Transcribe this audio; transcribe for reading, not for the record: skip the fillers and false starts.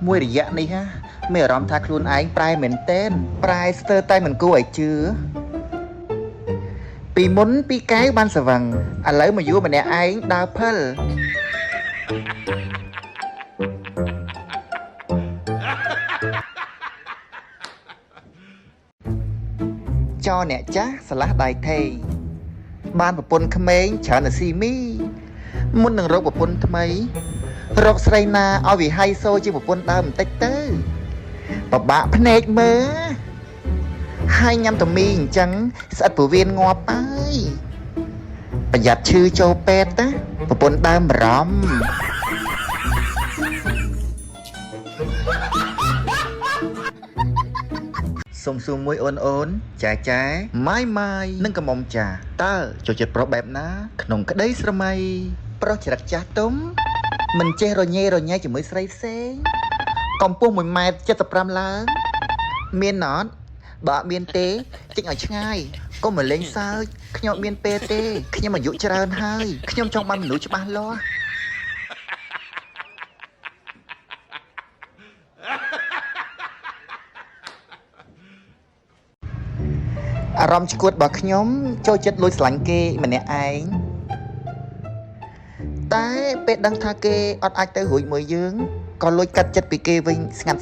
មួយរយៈនេះហ่าមានអារម្មណ៍ថាខ្លួនឯងប្រែមែនទែនប្រែស្ទើរតែមិនគួរឲ្យជឿពីមុនពីកែវបានស្វឹងឥឡូវមកយួរម្នាក់ឯងដើរភិលចោអ្នកចាស់ឆ្លាស់ដៃថេបានប្រពន្ធក្មេងច្រើនតែស៊ីមីមុននឹងរកប្រពន្ធថ្មីរកស្រីណាឲ្យវិហ័យសូជាប្រពន្ធដើមបន្តិចទៅពិបាកភ្នែកមើលហើយញ៉ាំតមីអញ្ចឹងស្អិតពោះវៀនងាប់ហើយប្រយ័ត្នឈឺចូលពេទ្យណាប្រពន្ធដើមបារម្ភសុំសួរមួយអូនចាម៉ាយនឹងកំមុំចាតើចូលចិត្តប្រុសបែបណាក្នុងក្តីស្រមៃប្រុសចរិតចាស់ទុំមិនចេះរញ៉េរញ៉ៃជាមួយស្រីផ្សេងកម្ពស់1.75 ម៉ែត្រឡើងមានណត់បើអត់មានទេចេញឲ្យឆ្ងាយកុំមកលេងសើចខ្ញុំអត់មានពេលទេខ្ញុំអាយុច្រើនហើយខ្ញុំចង់បានមនុស្សច្បាស់លាស់អារម្មណ៍ឈួតរបស់ខ្ញុំចូលចិត្តលួចស្រឡាញ់គេម្នាក់ឯងតែពេលដឹងថាគេអត់អាចទៅរួចមួយយើងក៏លួចកាត់ចិត្តពីគេវិញស្ងាត់